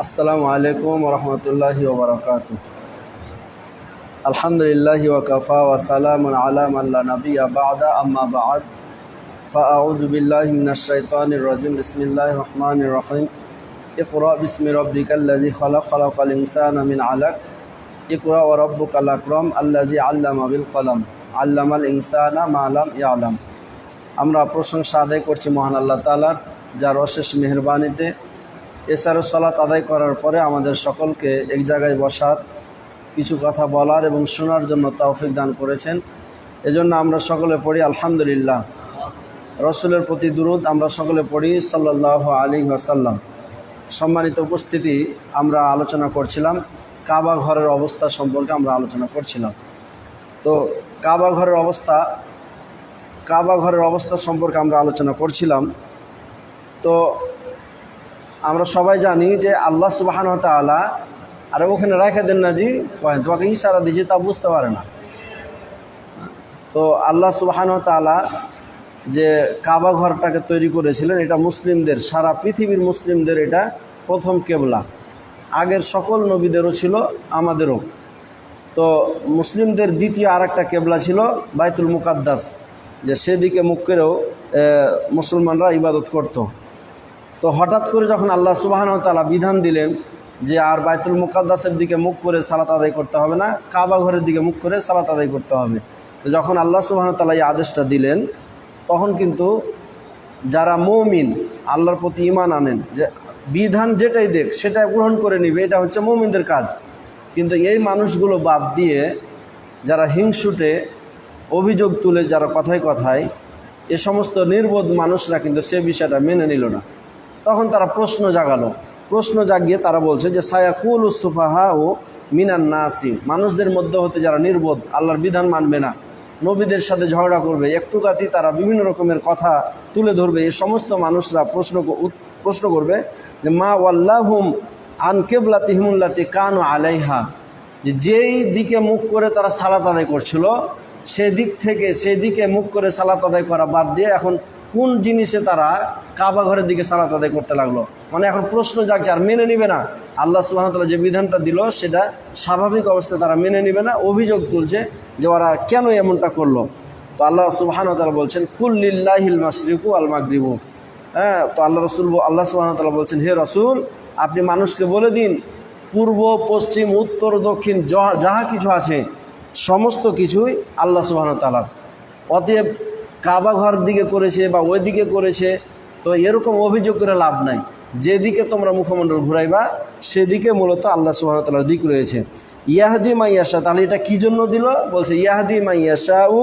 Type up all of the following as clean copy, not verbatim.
আসসালামু আলাইকুম রহমতুল্লাহি ওয়া বারাকাতুহু। আলহামদুলিল্লাহি ওয়া কাফা ওয়া সালামুন আলা মান লা নাবিয়্যা বা'দা, আম্মা বা'দ। ফাআউযু বিল্লাহি মিনাশ শাইতানির রাজিম। বিসমিল্লাহির রহমানির রহিম। ইকরা বিসমি রাব্বিকাল্লাযী খালাক, খালাকাল ইনসানা মিন আলাক। ইকরা ওয়া রাব্বুকাল আকরাম আল্লাযী আল্লামা বিল কলম, আল্লামাল ইনসানা মা লাম ইয়ালাম। আমরা প্রশংসা আদায় করছি মহান আল্লাহ তাআলার, যার অশেষ মেহেরবানিতে এছাড়াও সালাত আদায় করার পরে আমাদের সকলকে এক জায়গায় বসার, কিছু কথা বলার এবং শোনার জন্য তৌফিক দান করেছেন। এজন্য আমরা সকলে পড়ি আলহামদুলিল্লাহ। রসুলের প্রতি দুরূদ আমরা সকলে পড়ি সাল্লাল্লাহু আলাইহি ওয়াসাল্লাম। সম্মানিত উপস্থিতি, আমরা আলোচনা করছিলাম কাবা ঘরের অবস্থা সম্পর্কে আমরা আলোচনা করছিলাম। তো কাবা ঘরের অবস্থা সম্পর্কে আমরা আলোচনা করছিলাম। তো আমরা সবাই জানি যে আল্লাহ সুবহানাহু ওয়া তাআলা, আর ওখানে রেখে দেন না জি, তোমাকে ইশারা দিয়েছি তা বুঝতে পারে না। তো আল্লাহ সুবহানাহু ওয়া তাআলা যে কাবা ঘরটাকে তৈরি করেছিলেন, এটা মুসলিমদের, সারা পৃথিবীর মুসলিমদের এটা প্রথম কেবলা। আগের সকল নবীদেরও ছিল, আমাদেরও। তো মুসলিমদের দ্বিতীয় আর একটা কেবলা ছিল বাইতুল মুকাদ্দাস, যে সেদিকে মুখ করেও মুসলমানরা ইবাদত করত। তো হঠাৎ করে যখন আল্লাহ সুবহানাহু ওয়া তাআলা বিধান দিলেন যে আর বাইতুল মুকাদ্দাসের দিকে মুখ করে সালাত আদায় করতে হবে না, কাবা ঘরের দিকে মুখ করে সালাত আদায় করতে হবে। তো যখন আল্লাহ সুবহানাহু ওয়া তাআলা এই আদেশটা দিলেন, তখন কিন্তু যারা মুমিন, আল্লাহর প্রতি ঈমান আনেন, যে বিধান যেটাই দেখ সেটা গ্রহণ করে নিবে, এটা হচ্ছে মুমিনদের কাজ। কিন্তু এই মানুষগুলো বাদ দিয়ে যারা হিংসুটে অভিযোগ তুলে, যারা কথায় কথায় এ সমস্ত নির্বোধ মানুষরা কিন্তু সে বিষয়টা মেনে নিল না। তখন তারা প্রশ্ন জাগিয়ে তারা বলছে যে সায়াকুলুস সুফাহাউ মিনান নাসি, মানুষদের মধ্যে হতে যারা নির্বোধ, আল্লাহর বিধান মানবে না, নবীদের সাথে ঝগড়া করবে, একটুকাটি তারা বিভিন্ন রকমের কথা তুলে ধরবে, এই সমস্ত মানুষরা প্রশ্ন করবে যে মা ওয়াল্লাহুম আন কিবলাতিহিমুল্লাতি কানু আলাইহা, যে যেই দিকে মুখ করে তারা সালাত আদায় করছিল, সেদিকে মুখ করে সালাত আদায় করা বাদ দিয়ে এখন কোন জিনিসে তারা কাবা ঘরের দিকে সালাত আদায় করতে লাগলো। মানে এখন প্রশ্ন জাগছে, আর মেনে নিবে না। আল্লাহ সুবহানাহু ওয়া তাআলা যে বিধানটা দিল সেটা স্বাভাবিক অবস্থায় তারা মেনে নিবে না, অভিযোগ তুলছে যে ওরা কেন এমনটা করলো। তো আল্লাহ সুবহানাহু ওয়া তাআলা বলছেন কুল লিল্লাহিল মাশরিকু ওয়াল মাগরিবু। তো আল্লাহ সুবহানাহু ওয়া তাআলা বলছেন, হে রাসূল, আপনি মানুষকে বলে দিন, পূর্ব পশ্চিম উত্তর দক্ষিণ যাহা কিছু আছে সমস্ত কিছুই আল্লাহ সুবহানাহু ওয়া তাআলার। অতএব কাবা ঘর দিকে করেছে বা ওই দিকে করেছে, তো এরকম অভিযোগ করে লাভ নাই। যেদিকে তোমরা মুখমণ্ডল ঘুরাইবা সেদিকে মূলত আল্লাহ সুবহানাহু ওয়া তাআলার দিক রয়েছে। ইয়াহদি মা ইয়াশা, তাহলে এটা কি জন্য দিল? বলছে ইয়াহদি মা ইয়াশাউ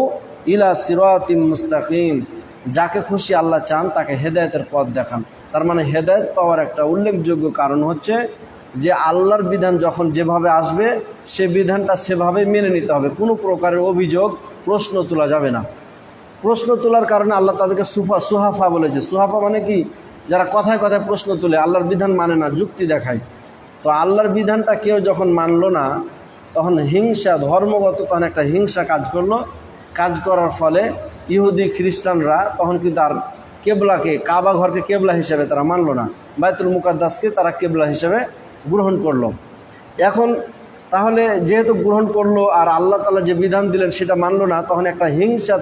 ইলা সিরাতিম মুস্তাকিম, যাকে খুশি আল্লাহ চান তাকে হেদায়েতের পথ দেখান। তার মানে হেদায়েত পাওয়ার একটা উল্লেখযোগ্য কারণ হচ্ছে যে আল্লাহর বিধান যখন যেভাবে আসবে সে বিধানটা সেভাবে মেনে নিতে হবে। কোনো প্রকারের অভিযোগ, প্রশ্ন তোলা যাবে না। প্রশ্ন তোলার কারণে আল্লাহ তাদেরকে সুহাফা বলেছে। সুহাফা মানে কি? যারা কথায় কথায় প্রশ্ন তুলে, আল্লাহর বিধান মানে না, যুক্তি দেখায়। তো আল্লাহর বিধানটা কেউ যখন মানলো না, তখন হিংসা, ধর্মগত তখন একটা হিংসা কাজ করলো। কাজ করার ফলে ইহুদি খ্রিস্টানরা তখন কিন্তু আর কেবলাকে, কাবা ঘরকে কেবলা হিসেবে তারা মানলো না, বাইতুল মুকাদ্দাসকে তারা কেবলা হিসেবে গ্রহণ করলো। এখন তাহলে যেহেতু গ্রহণ করলো আর আল্লাহ তাআলা যে বিধান দিলেন সেটা মানলো না, তখন একটা হিংসা,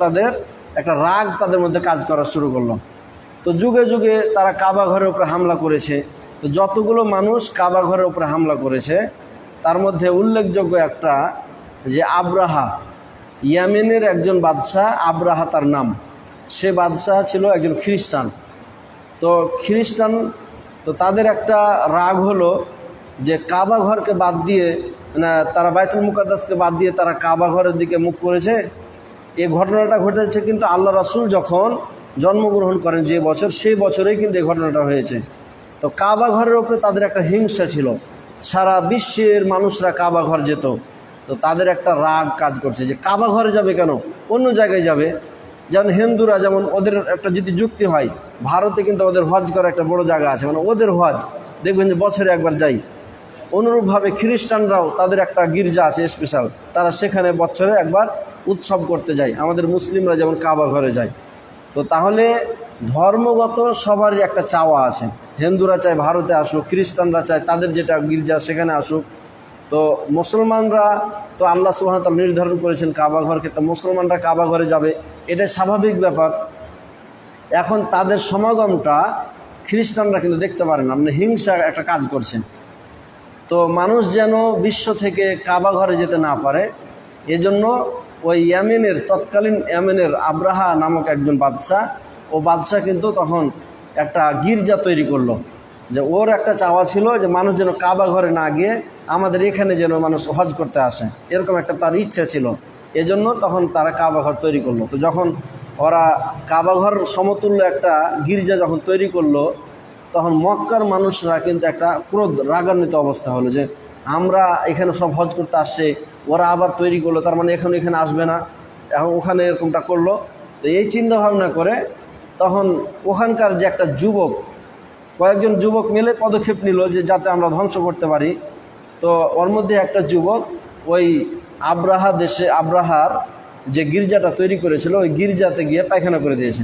একটা রাগ তাদের মধ্যে কাজ করা শুরু করলো। তো যুগে যুগে তারা কাবা ঘরের উপরে হামলা করেছে। তো যতগুলো মানুষ কাবা ঘরের উপরে হামলা করেছে তার মধ্যে উল্লেখযোগ্য একটা, যে আব্রাহা, ইয়ামেনের একজন বাদশাহ, আব্রাহা তার নাম। সে বাদশাহ ছিল একজন খ্রিস্টান। তো তাদের একটা রাগ হলো যে কাবা ঘরকে বাদ দিয়ে, তারা বাইতুল মুকাদ্দাসকে বাদ দিয়ে তারা কাবা ঘরের দিকে মুখ করেছে। এই ঘটনাটা ঘটেছে কিন্তু আল্লাহ রাসূল যখন জন্মগ্রহণ করেন যে বছর, সেই বছরেই কিন্তু এই ঘটনাটা হয়েছে। তো কাবা ঘরের উপরে তাদের একটা হিংসা ছিল। সারা বিশ্বের মানুষরা কাবা ঘর যেত, তো তাদের একটা রাগ কাজ করছে যে কাবা ঘরে যাবে কেন, অন্য জায়গায় যাবে। যেমন হিন্দুরা, যেমন ওদের একটা যদি যুক্তি হয়, ভারতে কিন্তু ওদের হজ করার একটা বড় জায়গা আছে, মানে ওদের হজ দেখবেন যে বছরে একবার যাই। অনুরূপভাবে খ্রিস্টানরাও তাদের একটা গির্জা আছে স্পেশাল, তারা সেখানে বছরে একবার উৎসব করতে যায়। আমাদের মুসলিমরা যেমন কাবা ঘরে যায়। তো তাহলে ধর্মগত সবারই একটা চাওয়া আছে। হিন্দুরা চায় ভারতে আসুক, খ্রিস্টানরা চায় তাদের যেটা গির্জা সেখানে আসুক। তো মুসলমানরা তো আল্লাহ সুবহানাহু ওয়া তাআলা নির্ধারণ করেছেন কাবা ঘরকে, তো মুসলমানরা কাবা ঘরে যাবে, এটা স্বাভাবিক ব্যাপার। এখন তাদের সমাগমটা খ্রিস্টানরা কিন্তু দেখতে পারে না, মানে হিংসা একটা কাজ করছেন। তো মানুষ যেন বিশ্ব থেকে কাবা ঘরে যেতে না পারে, এজন্য ওই ইয়েমেনের তৎকালীন ইয়েমেনের আব্রাহা নামক একজন বাদশাহ, ও বাদশাহ কিন্তু তখন একটা গির্জা তৈরি করলো, যে ওর একটা চাওয়া ছিল যে মানুষ যেন কাবা ঘরে না গিয়ে আমাদের এখানে যেন মানুষ হজ করতে আসে, এরকম একটা তার ইচ্ছা ছিল। এজন্য তখন তারা কাবা ঘর তৈরি করলো। তো যখন ওরা কাবা ঘর সমতুল্য একটা গির্জা যখন তৈরি করলো, তখন মক্কার মানুষরা কিন্তু একটা ক্রোধ রাগান্বিত অবস্থা হলো যে আমরা এখানে সব হজ করতে আসছে, ওরা আবার তৈরি করলো, তার মানে এখন এখানে আসবে না, এখন ওখানে এরকমটা করলো। তো এই চিন্তা ভাবনা করে তখন ওখানকার যে একটা যুবক, কয়েকজন যুবক মিলে পদক্ষেপ নিল যে যাতে আমরা ধ্বংস করতে পারি। তো ওর মধ্যে একটা যুবক ওই আব্রাহার যে গির্জাটা তৈরি করেছিল ওই গির্জাতে গিয়ে পায়খানা করে দিয়েছে।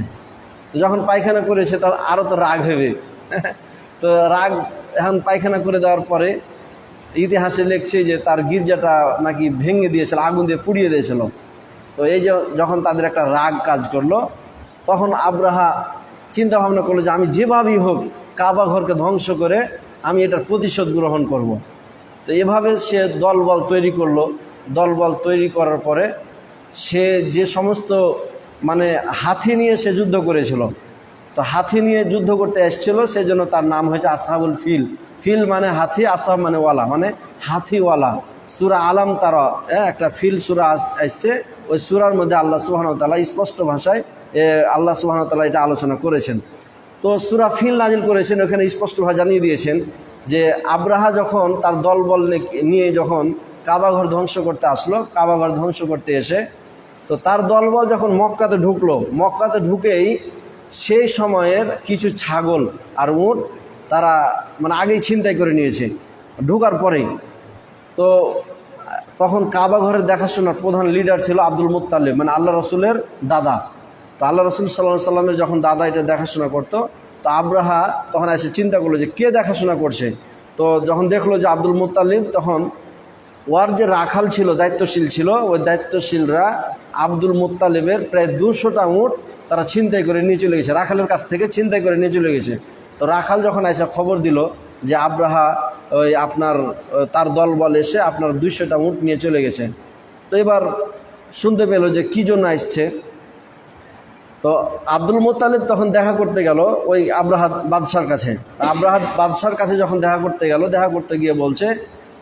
তো যখন পায়খানা করেছে তার আরও তো রাগ হবে তো রাগ, এখন পায়খানা করে দেওয়ার পরে ইতিহাসে লিখছে যে তার গির্জাটা নাকি ভেঙে দিয়েছিল, আগুন দিয়ে পুড়িয়ে দিয়েছিল। তো এই যে যখন তাদের একটা রাগ কাজ করলো, তখন আব্রাহা চিন্তা ভাবনা করলো যে আমি যেভাবেই হোক কাবা ঘরকে ধ্বংস করে আমি এটার প্রতিশোধ গ্রহণ করব। তো এভাবে সে দলবল তৈরি করলো। দলবল তৈরি করার পরে সে যে সমস্ত মানে হাতি নিয়ে সে যুদ্ধ করেছিল, তো হাতি নিয়ে যুদ্ধ করতে এসেছিল, সেজন্য তার নাম হয়েছে আসহাবুল ফিল। ফিল মানে হাতি, আসহাব মানে ওয়ালা, মানে হাতিওয়ালা। সূরা আলাম তারা একটা ফিল সূরা আসছে, ওই সূরার মধ্যে আল্লাহ সুবহানাহু ওয়া তাআলা স্পষ্ট ভাষায় আল্লাহ সুবহানাহু ওয়া তাআলা এটা আলোচনা করেছেন। তো সূরা ফিল নাজিল করেছেন, ওখানে স্পষ্টভাবে জানিয়ে দিয়েছেন যে আব্রাহা যখন তার দলবল নিয়ে যখন কাবা ঘর ধ্বংস করতে আসলো, কাবা ঘর ধ্বংস করতে এসে তো তার দলবল যখন মক্কাতে ঢুকলো, মক্কাতে ঢুকেই সেই সময়ের কিছু ছাগল আর উট তারা মানে আগেই ছিনতাই করে নিয়েছে ঢুকার পরেই। তো তখন কাবা ঘরের দেখাশোনার প্রধান লিডার ছিল আব্দুল মুত্তালিব, মানে আল্লাহ রসুলের দাদা। তো আল্লাহ রসুল সাল্লাল্লাহু আলাইহি সাল্লামের যখন দাদা এটা দেখাশোনা করতো, তো আব্রাহা তখন এসে চিন্তা করলো যে কে দেখাশোনা করছে। তো যখন দেখলো যে আব্দুল মুত্তালিব, তখন ওর যে রাখাল ছিল, দায়িত্বশীল ছিল, ওই দায়িত্বশীলরা আব্দুল মুত্তালিবের প্রায় 200টা উট তারা ছিনতাই করে নিয়ে চলে গেছে, রাখালের কাছ থেকে ছিনতাই করে নিয়ে চলে গেছে। তো রাখাল যখন এসে খবর দিল যে আব্রাহা ওই আপনার তার দলবল এসে আপনার 200টা উট নিয়ে চলে গেছে, তো এবার শুনতে পেল যে কী জন্য আসছে। তো আব্দুল মুত্তালিব তখন দেখা করতে গেল ওই আব্রাহা বাদশার কাছে। আব্রাহা বাদশার কাছে যখন দেখা করতে গেল, দেখা করতে গিয়ে বলছে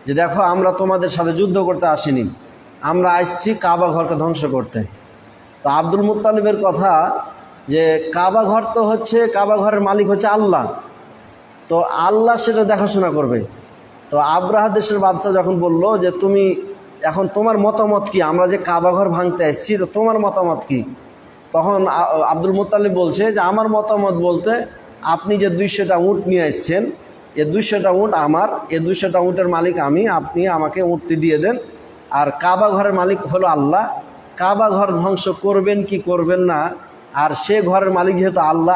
যে দেখো, আমরা তোমাদের সাথে যুদ্ধ করতে আসিনি, আমরা আসছি কাবা ঘরকে ধ্বংস করতে। তো আব্দুল মুত্তালিবের কথা যে কাবা ঘর তো হচ্ছে, কাবা ঘরের মালিক হচ্ছে আল্লাহ, তো আল্লাহ সেটা দেখাশোনা করবে। তো আব্রাহা দেশের বাদশা যখন বলল যে তুমি এখন তোমার মতামত কি, আমরা যে কাবা ঘর ভাঙতে আসছি, তো তোমার মতামত কি? তখন আব্দুল মুত্তালিব বলছে যে আমার মতামত বলতে আপনি যে 200টা উট নিয়ে আসছেন, এই 200টা উট আমার, এই 200টা উটের মালিক আমি, আপনি আমাকে উটটি দিয়ে দেন। আর কাবা ঘরের মালিক হলো আল্লাহ, কাবা ঘর ধ্বংস করবেন কি করবেন না, আর সে ঘরের মালিক যেহেতু আল্লাহ,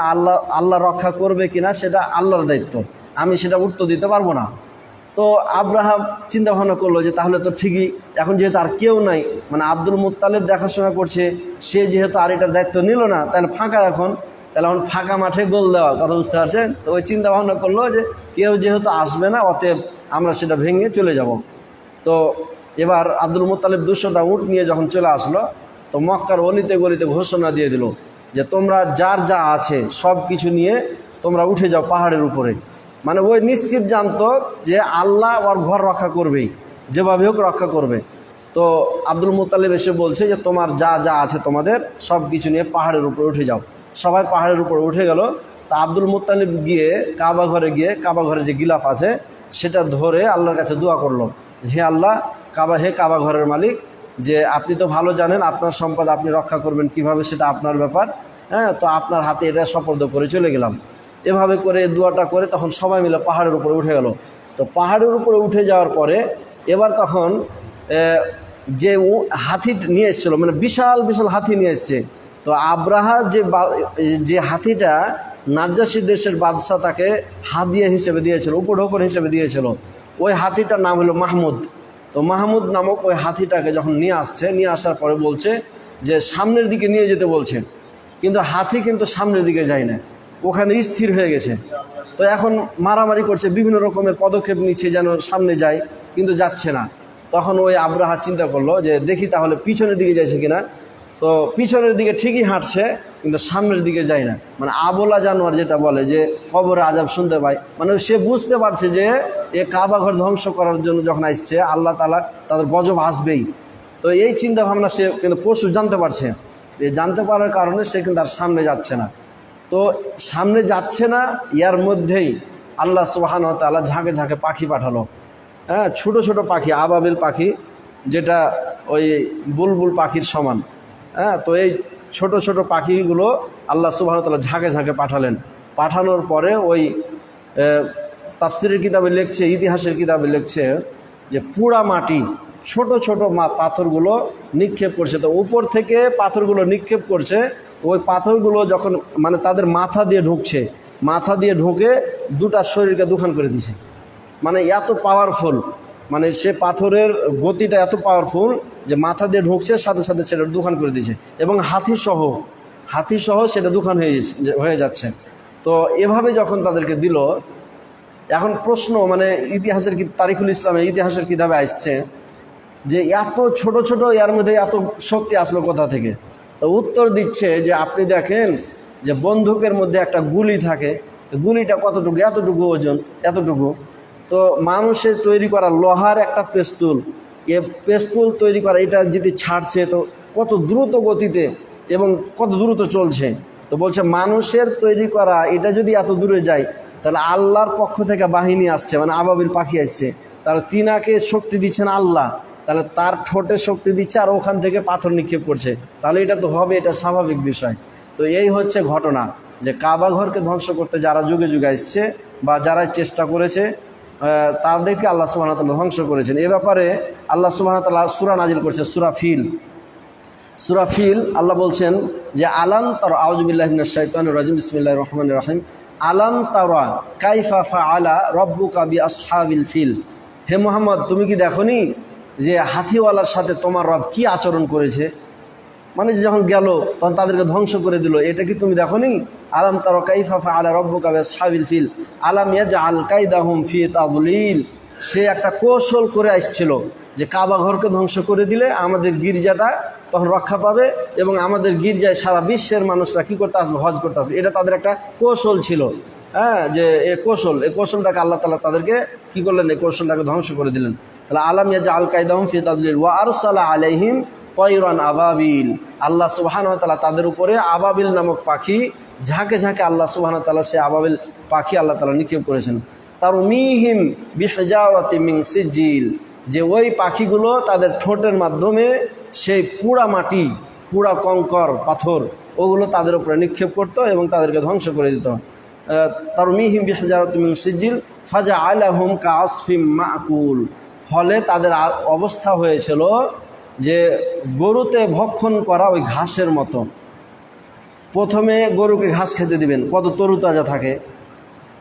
আল্লাহ রক্ষা করবে কিনা সেটা আল্লাহর দায়িত্ব, আমি সেটা উত্তর দিতে পারবো না। তো আব্রাহাম চিন্তা ভাবনা করলো যে তাহলে তো ঠিকই, এখন যেহেতু আর কেউ নাই, মানে আব্দুল মুত্তালিব দেখাশোনা করছে, সে যেহেতু আর এটার দায়িত্ব নিল না, তাহলে ফাঁকা, তাহলে এখন ফাঁকা মাঠে গোল দেওয়া, কথা বুঝতে পারছেন? তো ওই চিন্তা ভাবনা করলো যে কেউ যেহেতু আসবে না, অতএব আমরা সেটা ভেঙে চলে যাব। তো এবার আব্দুল মুত্তালিব 200টা উট নিয়ে যখন চলে আসলো, তো মক্কার অলিতে গলিতে ঘোষণা দিয়ে দিল যে তোমরা যার যা আছে সব কিছু নিয়ে তোমরা উঠে যাও পাহাড়ের উপরে। মানে ওই নিশ্চিত জানতো যে আল্লাহ ওর ঘর রক্ষা করবেই, যেভাবে হোক রক্ষা করবে। তো আব্দুল মুত্তালিব এসে বলছে যে তোমার যা যা আছে তোমাদের সব কিছু নিয়ে পাহাড়ের উপরে উঠে যাও। সবাই পাহাড়ের উপরে উঠে গেল। তা আব্দুল মুত্তালিব গিয়ে কাবা ঘরে গিয়ে কাবা ঘরে যে গিলাফ আছে সেটা ধরে আল্লাহর কাছে দোয়া করলো, হে আল্লাহ, কাবা ঘরের মালিক, যে আপনি তো ভালো জানেন আপনার সম্পদ আপনি রক্ষা করবেন কিভাবে, সেটা আপনার ব্যাপার, হ্যাঁ, তো আপনার হাতে এটা সুপর্দ করে চলে গেলাম। এভাবে করে দোয়াটা করে তখন সবাই মিলে পাহাড়ের উপরে উঠে গেল। তো পাহাড়ের উপরে উঠে যাওয়ার পরে এবার তখন যে হাতি নিয়ে এসেছিলো, মানে বিশাল বিশাল হাতি নিয়ে এসছে। তো আব্রাহা যে হাতিটা নাজ্জাশী দেশের বাদশাহ তাকে হাদিয়া হিসেবে দিয়েছিল, উপঢৌকন হিসেবে দিয়েছিল। ওই হাতিটার নাম হলো মাহমুদ। তো মাহমুদ নামক ওই হাতিটাকে যখন নিয়ে আসছে, নিয়ে আসার পরে বলছে যে সামনের দিকে নিয়ে যেতে বলছে, কিন্তু হাতি কিন্তু সামনের দিকে যায় না, ওখানে স্থির হয়ে গেছে। তো এখন মারামারি করছে, বিভিন্ন রকমের পদক্ষেপ নিচ্ছে যেন সামনে যায়, কিন্তু যাচ্ছে না। তখন ওই আব্রাহা চিন্তা করলো যে দেখি তাহলে পিছনের দিকে যাইছে কিনা। তো পিছনের দিকে ঠিকই হাঁটছে, কিন্তু সামনের দিকে যায় না। মানে আবোলা জানোয়ার যেটা বলে যে কবরে আযাব শুনতে পায়, মানে সে বুঝতে পারছে যে এ কাবা ঘর ধ্বংস করার জন্য যখন আসছে আল্লাহ তাআলা তাদের গজব আসবেই। তো এই চিন্তা ভাবনা সে কিন্তু পশু জানতে পারছে, এই জানতে পারার কারণে সে কিন্তু আর সামনে যাচ্ছে না। তো সামনে যাচ্ছে না, ইয়ার মধ্যেই আল্লাহ সুবহানাহু ওয়া তাআলা ঝাঁকে ঝাঁকে পাখি পাঠালো। হ্যাঁ, ছোট ছোট পাখি, আবাবিল পাখি, যেটা ওই বুলবুল পাখির সমান। হ্যাঁ, তো এই ছোট ছোট পাখিগুলো আল্লাহ সুবহানাহু ওয়া তাআলা ঝাঁকে ঝাঁকে পাঠালেন। পাঠানোর পরে ওই তাফসীরের কিতাবে লিখছে, ইতিহাসের কিতাবে লিখছে যে পুরা মাটি ছোট ছোট পাথরগুলো নিক্ষেপ করছে। তো উপর থেকে পাথরগুলো নিক্ষেপ করছে, ওই পাথরগুলো যখন মানে তাদের মাথা দিয়ে ঢুকছে, মাথা দিয়ে ঢুকে দুটা শরীরকে দুখান করে দিছে। মানে এত পাওয়ারফুল, মানে সে পাথরের গতিটা এত পাওয়ারফুল যে মাথা দিয়ে ঢুকছে, সাথে সাথে সেটা দুখান করে দিয়েছে। এবং হাতিসহ সেটা দুখান হয়ে যাচ্ছে। তো এভাবে যখন তাদেরকে দিল, এখন প্রশ্ন, মানে ইতিহাসের তারিখুল ইসলামে ইতিহাসের কিতাবে আসছে যে এত ছোট ছোট এর মধ্যে এত শক্তি আসলো কোথা থেকে। তো উত্তর দিচ্ছে যে আপনি দেখেন যে বন্দুকের মধ্যে একটা গুলি থাকে, গুলিটা কতটুকু, এতটুকু ওজন, এতটুকু। তো মানুষের তৈরি করা লোহার একটা পেস্তুল, এ পেস্তুল তৈরি করা, এটা যদি ছাড়ছে তো কত দ্রুত গতিতে এবং কত দ্রুত চলছে। তো বলছে মানুষের তৈরি করা এটা যদি এত দূরে যায়, তাহলে আল্লাহর পক্ষ থেকে বাহিনী আসছে, মানে আবাবিল পাখি আসছে, তাহলে তিনাকে শক্তি দিচ্ছেন আল্লাহ, তাহলে তার ঠোঁটে শক্তি দিচ্ছে আর ওখান থেকে পাথর নিক্ষেপ করছে, তাহলে এটা তো হবে, এটা স্বাভাবিক বিষয়। তো এই হচ্ছে ঘটনা যে কাবা ঘরকে ধ্বংস করতে যারা যুগে যুগে আসছে বা যারা চেষ্টা করেছে তাদেরকে আল্লাহ সুবহানাহু ওয়া তাআলা ধ্বংস করেছেন। এ ব্যাপারে আল্লাহ সুবহানাহু ওয়া তাআলা সূরা নাজিল করেছে, সূরা ফিল। আল্লাহ বলছেন যে আলাম তারা, আউযু বিল্লাহি মিনাশ শাইতানির রাজিম, বিসমিল্লাহির রহমানির রহিম, আলাম তারা কাইফা ফাআলা রাব্বুকা বিআসহাবিল ফিল। হে মুহাম্মদ, তুমি কি দেখোনি যে হাতিওয়ালার সাথে তোমার রব কি আচরণ করেছে? মানে যখন গেল তখন তাদেরকে ধ্বংস করে দিল, এটা কি তুমি দেখোনি? আলাম তারা কাইফা ফাআলা রাব্বুকা বিআসহাবিল ফিল আলাম ইয়াজআল কাইদাহুম ফি তাদলিল। সে একটা কৌশল করে আসছিল যে কাবা ঘরকে ধ্বংস করে দিলে আমাদের গির্জাটা তখন রক্ষা পাবে এবং আমাদের গির্জায় সারা বিশ্বের মানুষরা কী করতে আসবে, হজ করতে আসবে। এটা তাদের একটা কৌশল ছিল। হ্যাঁ, যে এই কৌশলটাকে আল্লাহ তাআলা তাদেরকে কী করলেন, এই কৌশলটাকে ধ্বংস করে দিলেন। তাহলে আলাম ইয়াজআল কাইদাহুম ফি তাদলিল ওয়া আরসালা আলাইহিম তয়রান আবাবিল। আল্লাহ সুবহানাহু ওয়া তাআলা তাদের উপরে আবাবিল নামক পাখি, ঝাঁকে ঝাঁকে আল্লাহ সুবহানাহু ওয়া তাআলা সে আবাবিল পাখি আল্লাহ তাআলা নিক্ষেপ করেছেন। তারমিহিম বিহিজাওয়াতিন মিন সিজিল, যে ওই পাখিগুলো তাদের ঠোঁটের মাধ্যমে সেই পুরা মাটি, পুরা কঙ্কর পাথর, ওগুলো তাদের উপরে নিক্ষেপ করত এবং তাদেরকে ধ্বংস করে দিত। তারমিহিম বিহিজাওয়াতিন মিন সিজিল ফাজআলাহুম কাআসফিম মাকুল। ফলে তাদের অবস্থা হয়েছিল যে গরুতে ভক্ষণ করা ওই ঘাসের মতো। প্রথমে গরুকে ঘাস খেতে দিবেন, কত তরুতাজা থাকে,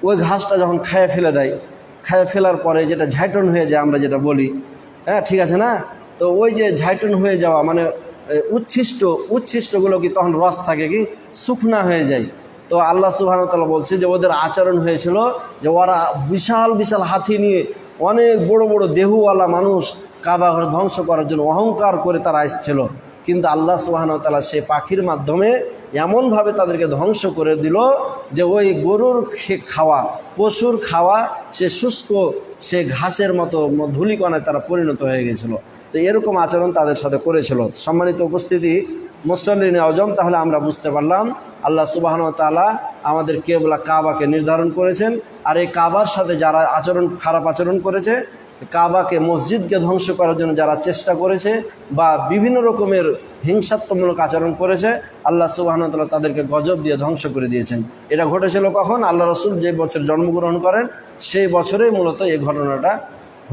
ওই ঘাসটা যখন খেয়ে ফেলে দেয়, খেয়ে ফেলার পরে যেটা ঝাইটন হয়ে যায় আমরা যেটা বলি, হ্যাঁ ঠিক আছে না? তো ওই যে ঝাইটন হয়ে যাওয়া মানে উচ্ছিষ্টগুলো কি তখন রস থাকে কি শুকনা হয়ে যায়। তো আল্লাহ সুবহানাহু ওয়া তাআলা বলছে যে ওদের আচরণ হয়েছিল যে ওরা বিশাল বিশাল হাতি নিয়ে, অনেক বড় বড় দেহওয়ালা মানুষ কাবা ঘর ধ্বংস করার জন্য অহংকার করে তারা আসছিল। কিন্তু আল্লাহ সুবহানাহু ওয়া তাআলা সে পাখির মাধ্যমে এমনভাবে তাদেরকে ধ্বংস করে দিল যে ওই গরুর খাওয়া, পশুর খাওয়া, সে শুষ্ক, সে ঘাসের মতো ধূলিকণায় তারা পরিণত হয়ে গেছিল। তো এরকম আচরণ তাদের সাথে করেছিল। সম্মানিত উপস্থিতি, মুসল্লিনে আজম, তাহলে আমরা বুঝতে পারলাম আল্লাহ সুবহানাহু ওয়া তাআলা আমাদের কিবলা কাবাকে নির্ধারণ করেছেন। আর এই কাবার সাথে যারা খারাপ আচরণ করেছে, কাবাকে মসজিদকে ধ্বংস করার জন্য যারা চেষ্টা করেছে বা বিভিন্ন রকমের হিংসাত্মমূলক আচরণ করেছে, আল্লাহ সুবহানাহু ওয়া তাআলা তাদেরকে গজব দিয়ে ধ্বংস করে দিয়েছেন। এটা ঘটেছিল কখন? আল্লাহ রাসূল যে বছর জন্মগ্রহণ করেন সেই বছরেই মূলত এই ঘটনাটা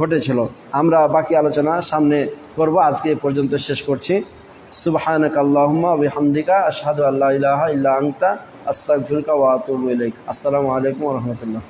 ঘটেছিল। আমরা বাকি আলোচনা সামনে করব, আজকে এ পর্যন্ত শেষ করছি। সুবহানাকাল্লাহুম্মা ওয়া বিহামদিকা আশহাদু আল্লা ইলাহা ইল্লা আনতা আস্তাগফিরুকা ওয়া আতুবু ইলাইক। আসসালামু আলাইকুম ওয়া রাহমাতুল্লাহ।